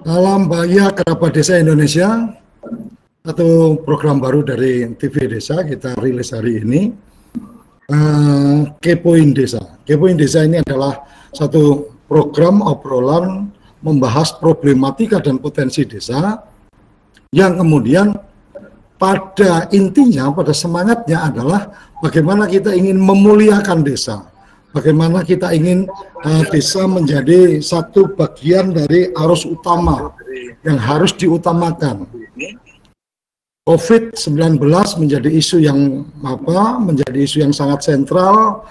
Salam bahagia kerabat desa Indonesia. Satu program baru dari TV Desa kita rilis hari ini. Kepoin Desa. Kepoin Desa ini adalah satu program obrolan membahas problematika dan potensi desa yang kemudian pada intinya, pada semangatnya adalah bagaimana kita ingin memuliakan desa. Bagaimana kita ingin desa menjadi satu bagian dari arus utama yang harus diutamakan. COVID-19 menjadi isu yang menjadi isu yang sangat sentral.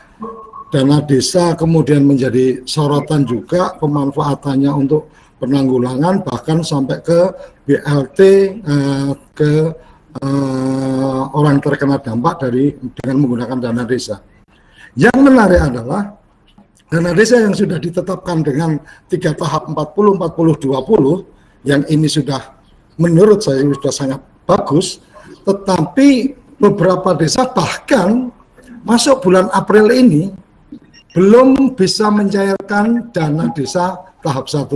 Dana desa kemudian menjadi sorotan juga, pemanfaatannya untuk penanggulangan bahkan sampai ke BLT, ke orang terkena dampak dengan menggunakan dana desa. Yang menarik adalah dana desa yang sudah ditetapkan dengan 3 tahap 40, 40, 20, yang ini sudah menurut saya sudah sangat bagus, tetapi beberapa desa bahkan masuk bulan April ini belum bisa mencairkan dana desa tahap 1.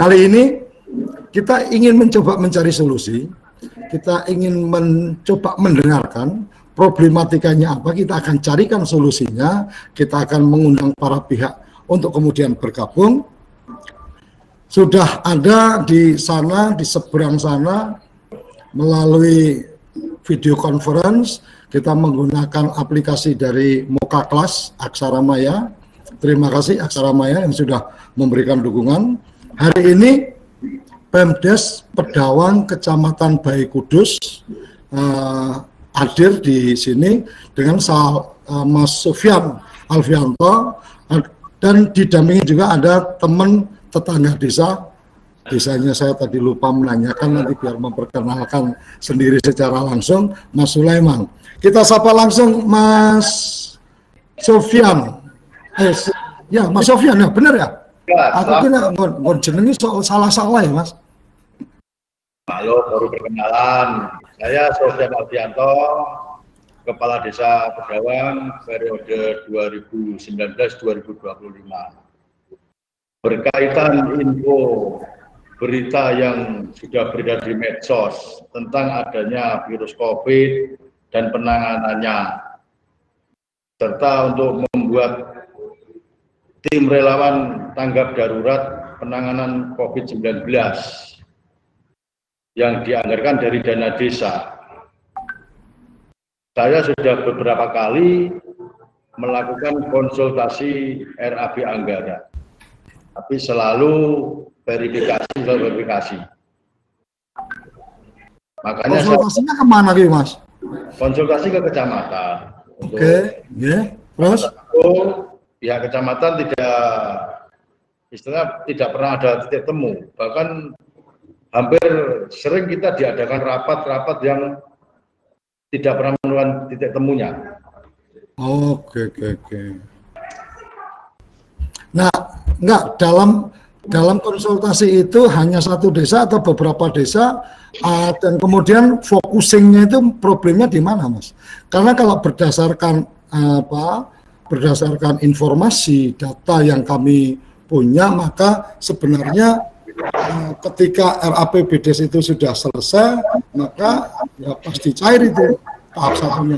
Kali ini kita ingin mencoba mencari solusi, kita ingin mencoba mendengarkan problematikanya apa, kita akan carikan solusinya, kita akan mengundang para pihak untuk kemudian bergabung. Sudah ada di sana, di seberang sana, melalui video conference, kita menggunakan aplikasi dari Moka Class, Aksara Maya. Terima kasih Aksara Maya yang sudah memberikan dukungan. Hari ini Pemdes Pedawang Kecamatan Bayi Kudus hadir di sini dengan Mas Sofyan Alfianto, dan didampingi juga ada teman tetangga desa. Desanya saya tadi lupa menanyakan, nanti biar memperkenalkan sendiri secara langsung, Mas Sulaiman. Kita sapa langsung Mas Sofyan. Ya Mas Sofyan, ya benar ya? Aku kira jenengi salah-salah ya Mas. Halo, baru perkenalan. Saya Sofyan Alfianto, Kepala Desa Pedawang periode 2019-2025. Berkaitan info berita yang sudah beredar di medsos tentang adanya virus COVID dan penanganannya, serta untuk membuat tim relawan tanggap darurat penanganan COVID-19 yang dianggarkan dari dana desa. Saya sudah beberapa kali melakukan konsultasi RAB anggaran, tapi selalu verifikasi. Makanya konsultasinya kemana gitu Mas? Konsultasi ke kecamatan. Oke, ya. Terus? Pihak kecamatan tidak pernah ada titik temu. Bahkan hampir sering kita diadakan rapat-rapat yang tidak pernah menemukan titik temunya. Oke. Nah, enggak, dalam konsultasi itu hanya satu desa atau beberapa desa, dan kemudian focusingnya itu problemnya di mana, Mas? Karena kalau berdasarkan berdasarkan informasi data yang kami punya, maka sebenarnya ketika RAPBDes itu sudah selesai, maka ya pasti cair itu tahap satunya.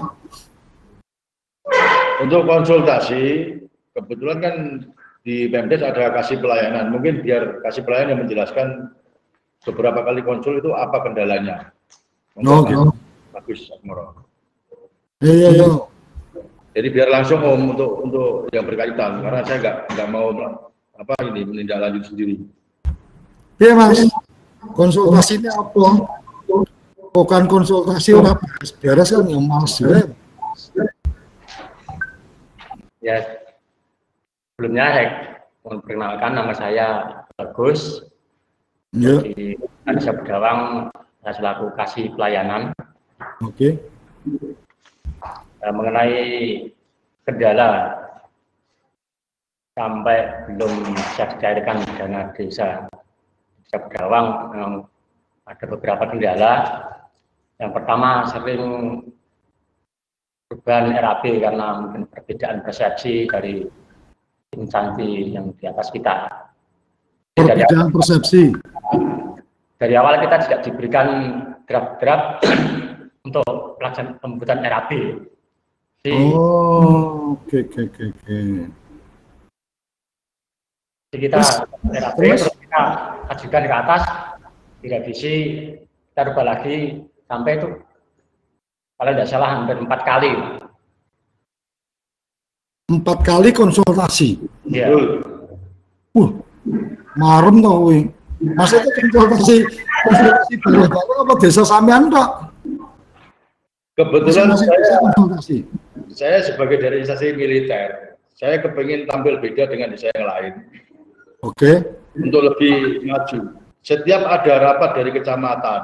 Untuk konsultasi, kebetulan kan di Pemdes ada kasih pelayanan, mungkin biar kasih pelayanan yang menjelaskan beberapa kali konsul itu apa kendalanya. Gitu. Bagus, Moro. Iya. Jadi biar langsung Om untuk yang berkaitan, karena saya nggak mau menindaklanjuti sendiri. Iya Mas, konsultasinya apa? Bukan konsultasi orang beres kan yang Mas juga. Ya, sebelumnya saya memperkenalkan, nama saya Bagus. Ya. Di Desa Pedawang, saya selaku kasih pelayanan. Oke. Mengenai kendala sampai belum bisa dicairkan dana desa Pedawang, ada beberapa kendala. Yang pertama, sering perubahan RAB karena mungkin perbedaan persepsi dari instansi yang di atas kita. Perbedaan persepsi. Dari awal kita tidak diberikan draft-draft untuk pelaksanaan pembuatan RAB. Oh, oke. Jadi kita RAB terus kita ajukan ke atas, direvisi, kita rubah lagi sampai itu kalau tidak salah hampir 4 kali. 4 kali konsultasi. Iya. Marem toh kuwi. Maksudnya konsultasi bareng apa desa sampean Pak? Kebetulan konsultasi. saya sebagai dari instansi militer, saya kepingin tampil beda dengan desa yang lain. Oke. Untuk lebih maju. Setiap ada rapat dari kecamatan,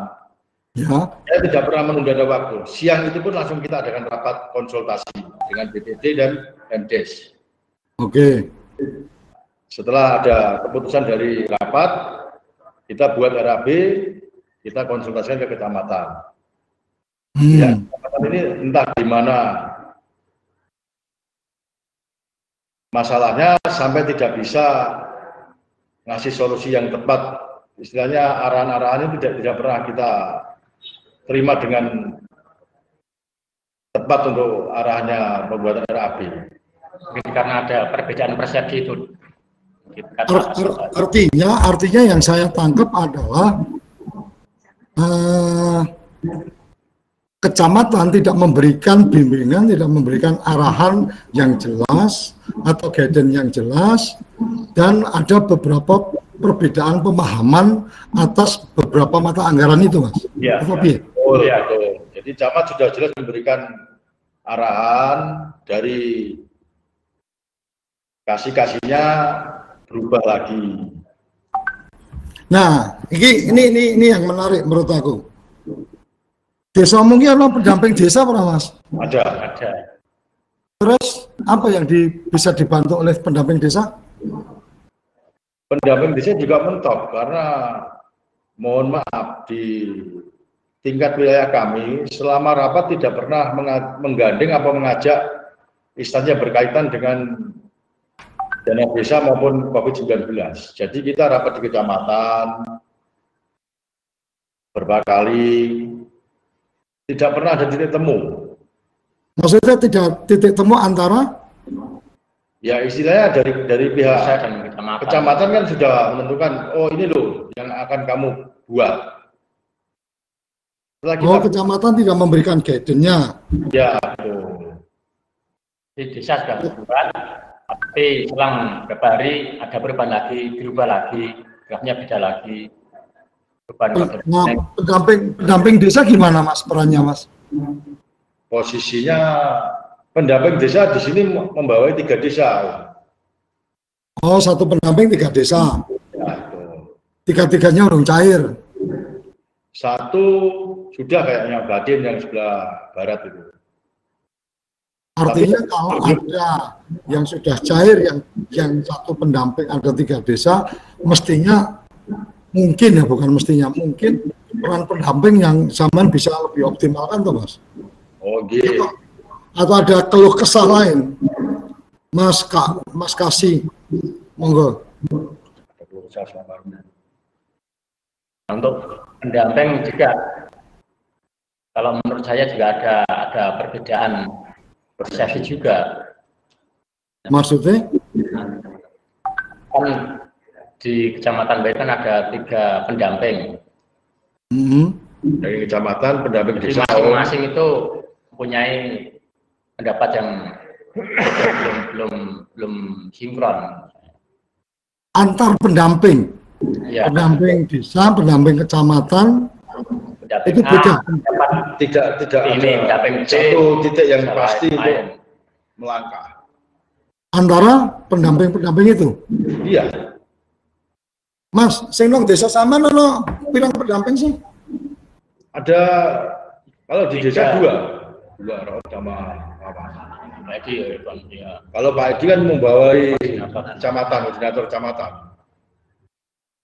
ya, saya tidak pernah menunda waktu. Siang itu pun langsung kita adakan rapat konsultasi dengan BPD dan MDes. Oke. Setelah ada keputusan dari rapat, kita buat RAB, kita konsultasikan ke kecamatan. Ya, kecamatan ini entah di mana masalahnya sampai tidak bisa ngasih solusi yang tepat. Istilahnya arahan-arahan ini tidak pernah kita terima dengan tepat untuk arahnya pembuatan RAB. Mungkin karena ada perbedaan persepsi itu. Artinya yang saya tangkap adalah kecamatan tidak memberikan bimbingan, tidak memberikan arahan yang jelas atau guidance yang jelas, dan ada beberapa perbedaan pemahaman atas beberapa mata anggaran itu, Mas. Ya, ya. Jadi camat sudah jelas memberikan arahan dari kasihnya berubah lagi. Nah, ini yang menarik menurut aku. Desa mungkin ada pendamping desa, pernah Mas? Ada. Terus apa yang bisa dibantu oleh pendamping desa? Pendamping desa juga mentok karena mohon maaf di tingkat wilayah kami selama rapat tidak pernah menggandeng apa mengajak instansi yang berkaitan dengan dana desa maupun COVID-19. Jadi kita rapat di kecamatan beberapa kali, tidak pernah ada titik temu. Maksudnya tidak titik temu antara? Ya istilahnya dari pihak kecamatan kan sudah menentukan, oh ini loh yang akan kamu buat. Kecamatan tidak memberikan guidance-nya. Ya, betul. Di desa sudah buat. Tapi selang beberapa hari ada perubahan lagi, dirubah lagi, draftnya beda lagi. Nah, pendamping desa gimana Mas perannya, Mas? Posisinya pendamping desa di sini membawai 3 desa. Oh, satu pendamping 3 desa. Ya, tiga-tiganya orang cair. Satu sudah kayaknya Badin yang sebelah barat itu. Artinya kalau ada yang sudah cair, yang satu pendamping ada 3 desa, mestinya mungkin ya, bukan mestinya, mungkin peran pendamping yang zaman bisa lebih optimalkan tuh Mas. Oh gitu. Atau ada keluh kesah lain, Mas Kasih, monggo. Untuk pendamping juga, kalau menurut saya juga ada perbedaan persepsi juga. Maksudnya? Kan di Kecamatan Baik kan ada 3 pendamping. Dari kecamatan pendamping desa. Masing-masing itu mempunyai pendapat yang belum sinkron. Antar pendamping, ya. Pendamping desa, pendamping kecamatan, itu beda. Tidak ini satu titik yang pasti untuk melangkah. Antara pendamping itu. Iya. Mas, sing nang desa sama nono pirang pendamping sih? Ada kalau di desa 2 sama apa? Kalau Pak Edi kan membawai koordinator kecamatan.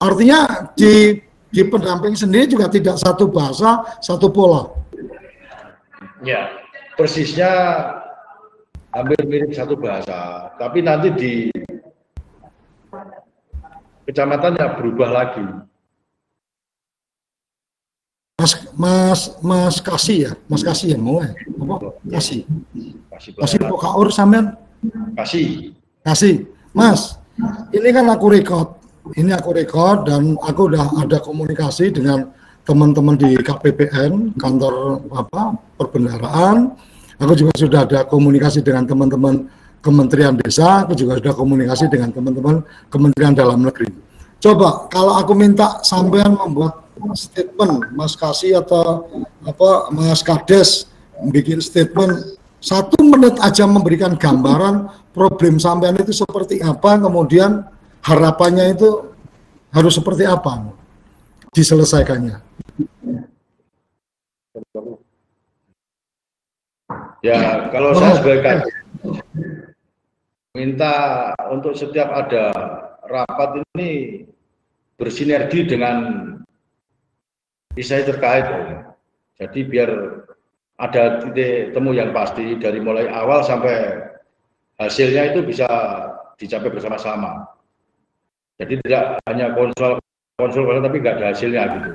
Artinya di pendamping sendiri juga tidak satu bahasa, satu pola. Ya, persisnya hampir mirip satu bahasa, tapi nanti kecamatannya berubah lagi. Mas Kasih ya, Mas Kasih ya mau ya? Apa? Kasih. Kasih pelayanan. Pak Kaur sampean? Kasih. Mas, ini kan aku record. Ini aku record dan aku udah ada komunikasi dengan teman-teman di KPPN, kantor perbendaharaan. Aku juga sudah ada komunikasi dengan teman-teman Kementerian Desa, aku juga sudah komunikasi dengan teman-teman Kementerian Dalam Negeri. Coba kalau aku minta sampean membuat statement, Mas Kasih atau Mas Kades bikin statement 1 menit aja memberikan gambaran problem sampean itu seperti apa, kemudian harapannya itu harus seperti apa diselesaikannya. Ya, kalau saya sebagai Kades minta untuk setiap ada rapat ini bersinergi dengan instansi terkait. Jadi biar ada titik temu yang pasti dari mulai awal sampai hasilnya itu bisa dicapai bersama-sama. Jadi tidak hanya konsul tapi nggak ada hasilnya gitu.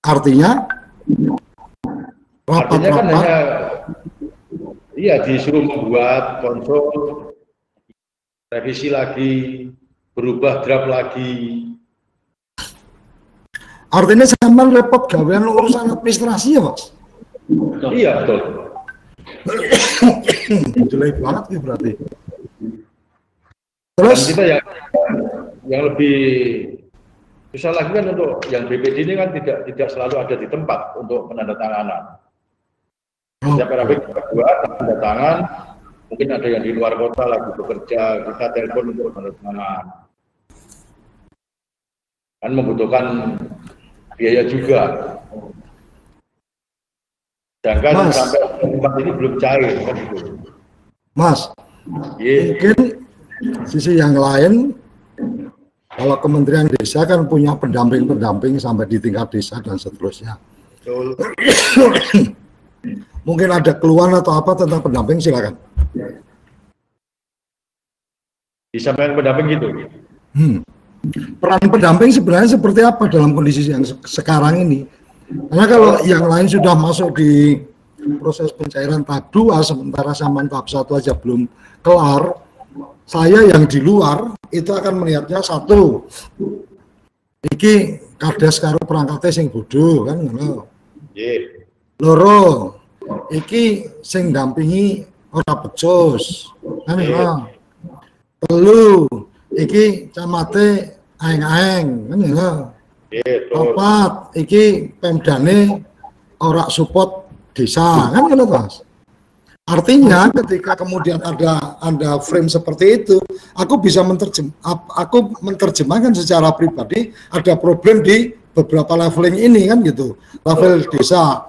Artinya kan hanya disuruh membuat konsul, revisi lagi, berubah draft lagi. Artinya sampean repot gawean urusan administrasi ya, Mas? Iya, betul. Jelek banget ya berarti. Terus dan kita yang lebih susah lagi kan untuk yang BPD ini kan tidak selalu ada di tempat untuk penandatanganan. Setiap RAP kita buat tanda tangan, mungkin ada yang di luar kota lagi bekerja, kita telepon untuk tanda tangan. Kan membutuhkan biaya juga. Sedangkan sampai tempat ini belum cair kan gitu. Mas, mungkin sisi yang lain, kalau Kementerian Desa kan punya pendamping-pendamping sampai di tingkat desa dan seterusnya. Betul. Mungkin ada keluhan atau apa tentang pendamping, silakan. Disampaikan pendamping gitu. Peran pendamping sebenarnya seperti apa dalam kondisi yang sekarang ini? Karena kalau yang lain sudah masuk di proses pencairan tahap 2, sementara sama tahap 1 aja belum kelar, saya yang di luar itu akan melihatnya 1, iki Kades karo perangkatnya sing bodoh kan ngono. Loro, iki sing dampingi ora becus kan ngono. Telu, iki camate aeng-aeng kan ngono. 4, iki pemdane ora support desa kan ngono, Mas. Artinya ketika kemudian ada frame seperti itu, aku bisa menerjemahkan secara pribadi ada problem di beberapa leveling ini kan gitu. Level desa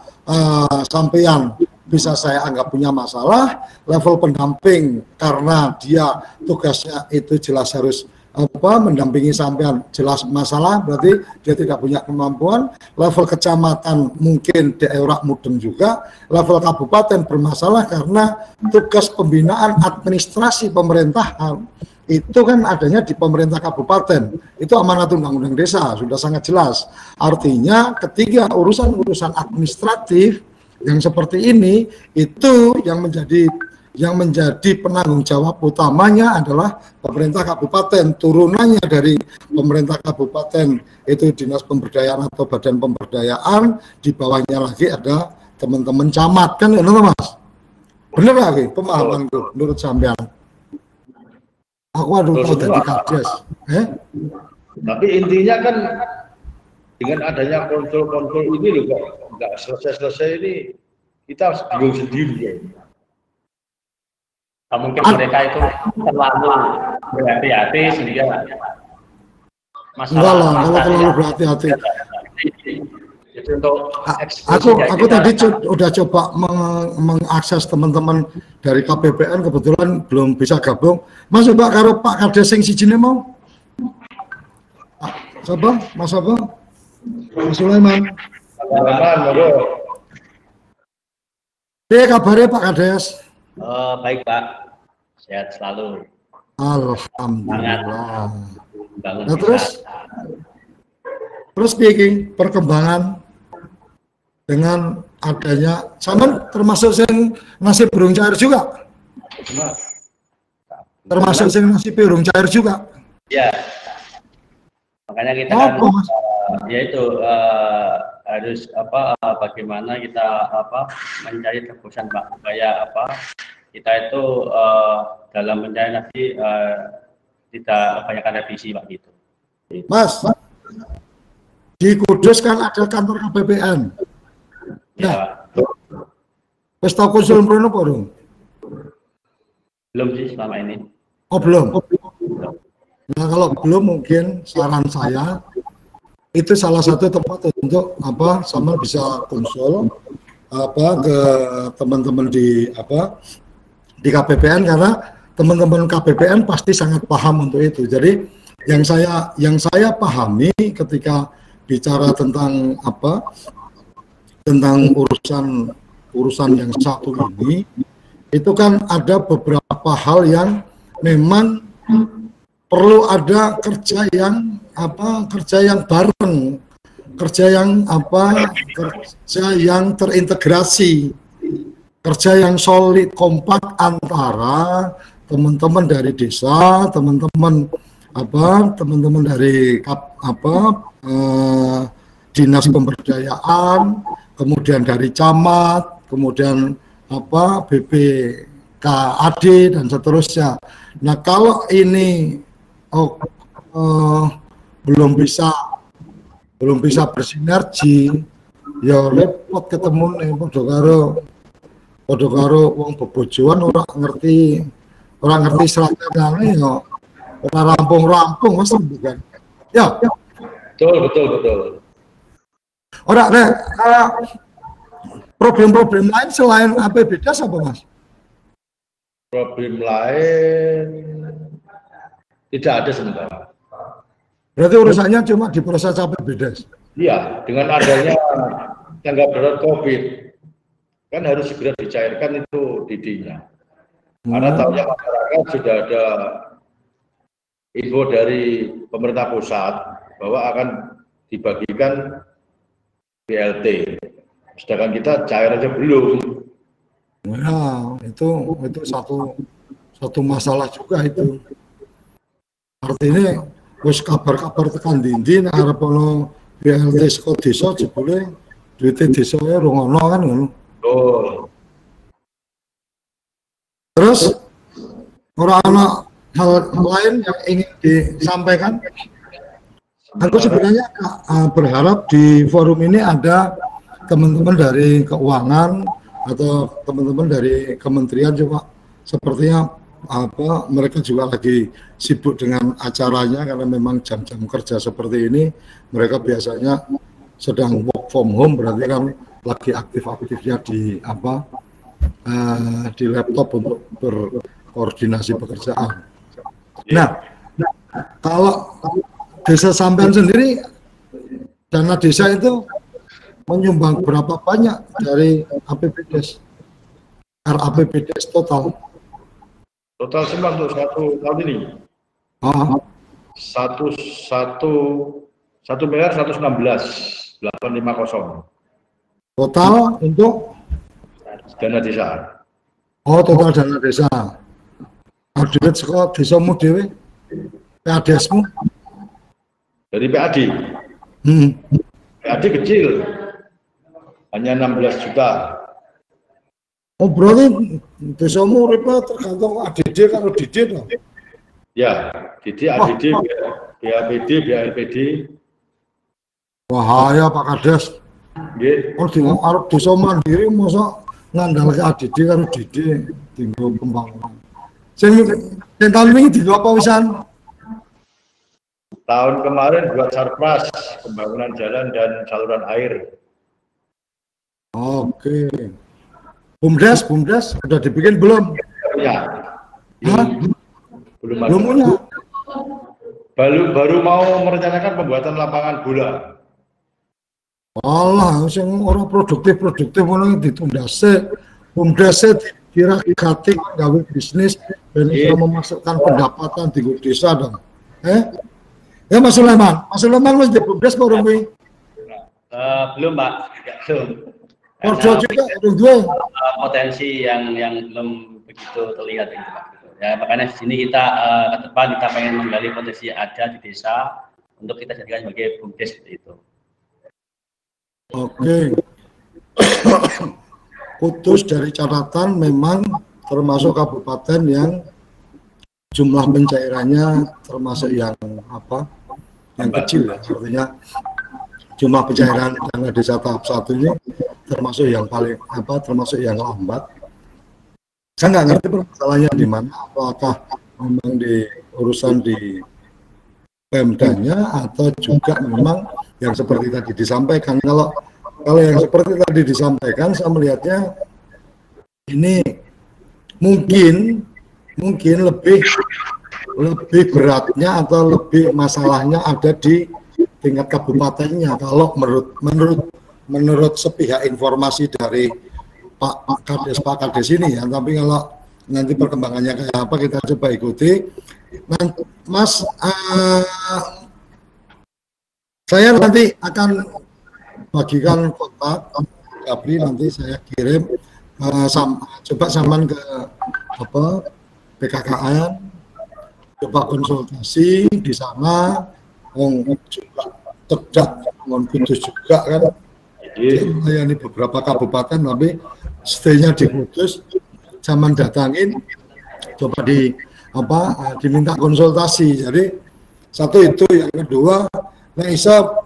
sampean bisa saya anggap punya masalah, level pendamping karena dia tugasnya itu jelas harus mendampingi sampean jelas masalah, berarti dia tidak punya kemampuan. Level kecamatan mungkin daerah mudeng juga, level kabupaten bermasalah karena tugas pembinaan administrasi pemerintahan itu kan adanya di pemerintah kabupaten, itu amanat undang-undang desa sudah sangat jelas. Artinya ketiga urusan-urusan administratif yang seperti ini itu yang menjadi penanggung jawab utamanya adalah pemerintah kabupaten. Turunannya dari pemerintah kabupaten itu dinas pemberdayaan atau badan pemberdayaan, di bawahnya lagi ada teman-teman camat kan, itu Mas. Bener lagi pemahamanku menurut sampean. Aku aduh kok jadi Kades. Tapi intinya kan dengan adanya konsul-konsul ini loh, kok nggak selesai-selesai ini, kita bingung sendiri ya. Mungkin mereka itu terlalu berhati-hati sehingga masalah kalau terlalu berhati-hati. Aku tadi udah coba mengakses teman-teman dari KPPN, kebetulan belum bisa gabung. Mas coba karo Pak Kades sing sijine mau. Coba Mas apa? Mas Sulaiman. Kabarnya Pak Kades? Baik Pak, sehat selalu. Alhamdulillah. Bangun Nah, terus speaking perkembangan dengan adanya sama termasuk yang nasi burung cair juga. Termasuk yang nasi burung cair juga. Ya. Makanya kita yaitu harus bagaimana kita mencari tebusan Pak, supaya kita itu dalam mencari nasi tidak kebanyakan revisi Pak gitu. Mas, di Kudus kan ada kantor KPPN. Ya. Wis tau konsul mrono apa belum? Belum sih selama ini. Oh belum. Nah kalau belum mungkin saran saya itu salah satu tempat untuk sama bisa konsul ke teman-teman di KPPN, karena teman-teman KPPN pasti sangat paham untuk itu. Jadi yang saya pahami ketika bicara tentang tentang urusan yang satu ini, itu kan ada beberapa hal yang memang perlu ada kerja yang bareng, kerja yang terintegrasi, kerja yang solid, kompak antara teman-teman dari desa, teman-teman dari dinas pemberdayaan, kemudian dari camat, kemudian BPKAD dan seterusnya. Nah kalau ini belum bisa bersinergi, ya repot ketemu nih podo karo wong bebojoan orang ngerti seratnya ya ora rampung Mas bukan. Ya. Betul. Ora problem-problem lain selain APBDes apa Mas? Problem lain tidak ada sementara. Berarti urusannya cuma di proses APBDes? Iya, dengan adanya tanggap darurat COVID, kan harus segera dicairkan itu DD-nya. Karena tahunya masyarakat sudah ada info dari pemerintah pusat bahwa akan dibagikan BLT. Sedangkan kita cair aja belum. Nah, itu satu masalah juga itu. Artinya wis kabar-kabar tekan dindi nek arep ono BLT saka desa jebule duite desane ora ono kan ngono. Oh. Terus ora ana hal lain yang ingin disampaikan. Aku sebenarnya berharap di forum ini ada teman-teman dari keuangan atau teman-teman dari kementerian juga, sepertinya mereka juga lagi sibuk dengan acaranya karena memang jam-jam kerja seperti ini mereka biasanya sedang work from home, berarti kan lagi aktif-aktifnya di di laptop untuk berkoordinasi pekerjaan. Nah, kalau desa sampean sendiri, dana desa itu menyumbang berapa banyak dari APBDes? RAPBDes total? Total semua untuk satu tahun ini. 1.116.850. Total untuk dana desa. Oh, total dana desa. Duit sekolah desamu dewe, PADesmu? Dari PAD. PAD kecil, hanya 16 juta. Oh, berarti desamu tergantung ADD kalau DD dong? Ya, DD, ADD, BAPD, BALPD. Wahaya Pak Kades. Oh, di Arab desa mandiri masa ngandalke ADD karo DD tinggal pembangunan. Sing tahun ini di apa wisan? Tahun kemarin buat Sarpras, pembangunan jalan dan saluran air. Oke. BUMDes udah dibikin belum? Ya. Belum punya. Baru mau merencanakan pembuatan lapangan bola. Allah, sing ora produktif ngono ditunda sik. BUMDes kira kreatif gawe bisnis dan bisa memasukkan pendapatan di desa dong. Ya Mas Sulaiman wis di BUMDes baru kuwi. Belum Pak, belum. Ordo juga dua. Potensi yang belum begitu terlihat itu Pak. Ya makanya di sini kita ke depan kita pengen menggali potensi yang ada di desa untuk kita jadikan sebagai BUMDes seperti itu. Oke. Kudus dari catatan memang termasuk kabupaten yang jumlah pencairannya termasuk yang kecil ya, artinya jumlah pencairan dana desa tahap 1 ini termasuk yang paling termasuk yang lambat. Saya nggak ngerti permasalahannya di mana, apakah memang di urusan di Pemdanya atau juga memang yang seperti tadi disampaikan. Kalau yang seperti tadi disampaikan, saya melihatnya ini mungkin lebih beratnya atau lebih masalahnya ada di tingkat kabupatennya. Kalau menurut sepihak informasi dari Pak Kades ini ya, tapi kalau nanti perkembangannya kayak apa kita coba ikuti. Mas, saya nanti akan bagikan kontak Gabri, nanti saya kirim coba saman ke PKKN, coba konsultasi di sana, juga cedak Kudus juga kan, melayani beberapa kabupaten, tapi stay-nya di Kudus, zaman datangin, coba diminta konsultasi. Jadi satu itu, yang kedua, nah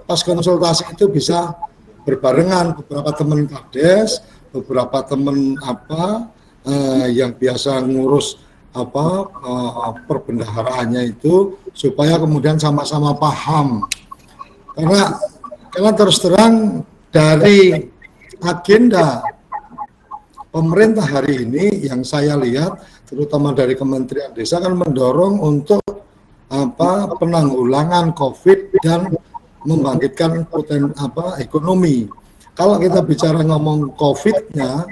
pas konsultasi itu bisa berbarengan beberapa teman Kades, beberapa teman yang biasa ngurus perbendaharaannya itu, supaya kemudian sama-sama paham. Karena terus terang dari agenda pemerintah hari ini yang saya lihat, terutama dari Kementerian Desa kan mendorong untuk penanggulangan COVID dan membangkitkan ekonomi. Kalau kita bicara ngomong COVID-nya,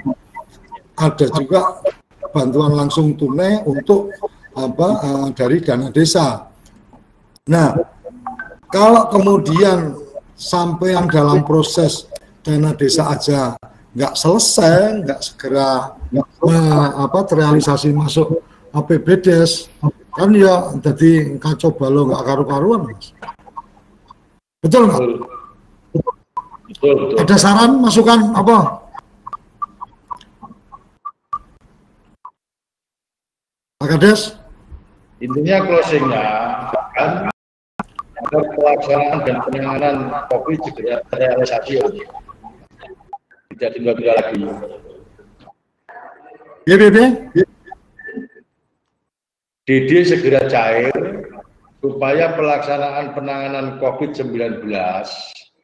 ada juga bantuan langsung tunai untuk dari dana desa. Nah, kalau kemudian sampai yang dalam proses dana desa aja nggak selesai, nggak segera terrealisasi masuk APBDes, kan ya jadi kacau balau nggak karu-karuan, Mas. Betul nggak? Betul. Ada saran, masukan apa? Pak Kades? Intinya closingnya kan agar pelaksanaan dan penanganan COVID segera terrealisasi. Tidak tunda-tunda lagi. DD segera cair supaya pelaksanaan penanganan COVID-19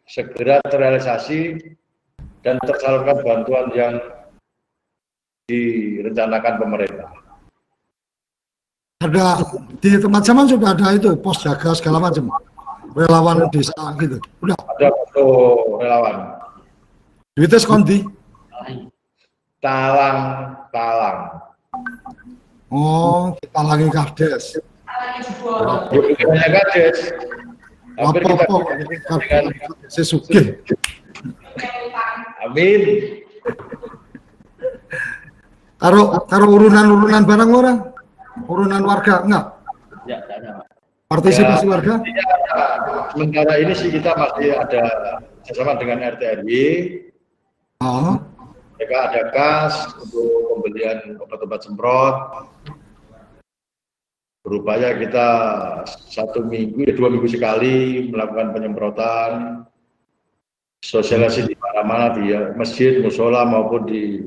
segera terrealisasi dan tersalurkan bantuan yang direncanakan pemerintah. Ada di tempat zaman sudah ada itu pos jaga segala macam, relawan desa gitu. Udah. Ada foto relawan. Duitnya sekondi? Talang. Oh, kita lagi Kades. Bukan hanya Kades. Hampir kita dengan Sesuke. Amin. Karo urunan barang orang, urunan warga enggak? Ya, tidak ada. Partisipasi warga? Ya, sementara ini sih kita masih ada bersama dengan RT RW. Mereka ada kas untuk pembelian obat-obat semprot. Berupaya kita 2 minggu sekali melakukan penyemprotan, sosialisasi di mana-mana, di masjid, musola maupun di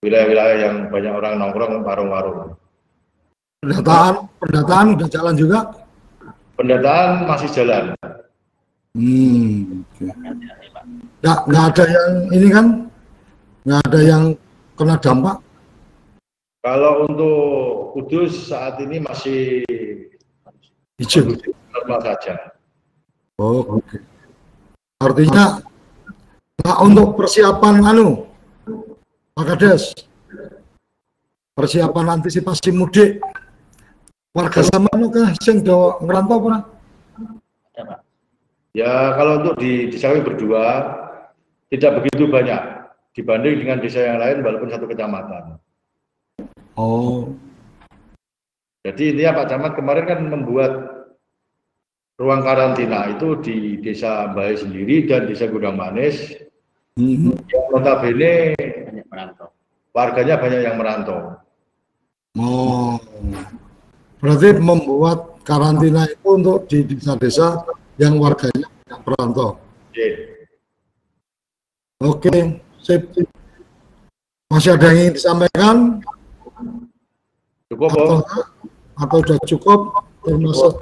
wilayah-wilayah yang banyak orang nongkrong, warung-warung. Pendataan udah jalan juga? Pendataan masih jalan. Okay. Nggak ada yang ini kan? Nggak ada yang kena dampak? Kalau untuk Kudus saat ini masih hijau, normal saja. Oh, oke. Artinya untuk persiapan Pak Kades, persiapan antisipasi mudik warga Samano kah sing do ngerantau pernah? Ada, Pak. Ya kalau untuk di desa kami berdua tidak begitu banyak dibanding dengan desa yang lain walaupun satu kecamatan. Oh. Jadi intinya Pak Camat kemarin kan membuat ruang karantina itu di desa Bae sendiri dan desa Gudang Manis. Yang notabene Banyak merantau. warganya banyak yang merantau. Oh. Berarti membuat karantina itu untuk di desa-desa yang warganya yang perantau. Oke, sip. Masih ada yang ingin disampaikan? Cukup, Om? Atau sudah cukup termasuk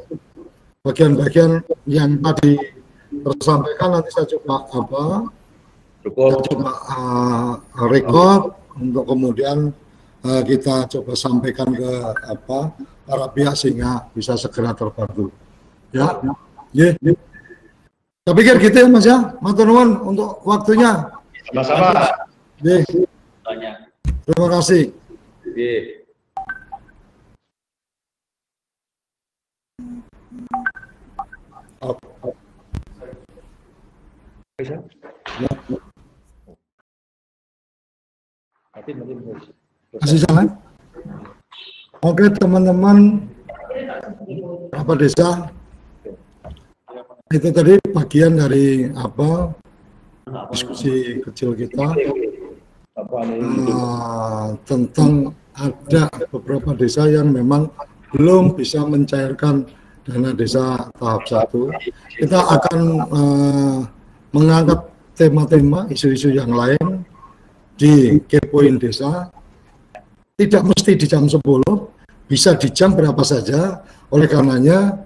bagian-bagian yang tadi tersampaikan? Nanti saya coba Cukup. saya coba record untuk kemudian kita coba sampaikan ke para pihak sehingga bisa segera terbantu. Ya, yeah. Saya pikir gitu ya Mas ya, matur nuwun untuk waktunya. Sama-sama. Yeah. Terima kasih. Yeah. Masih jalan? Oke teman-teman, apa desa? Itu tadi bagian dari diskusi kecil kita tentang ada beberapa desa yang memang belum bisa mencairkan dana desa tahap 1. Kita akan mengangkat tema-tema isu-isu yang lain di Kepoin Desa. Tidak mesti di jam 10, bisa di jam berapa saja. Oleh karenanya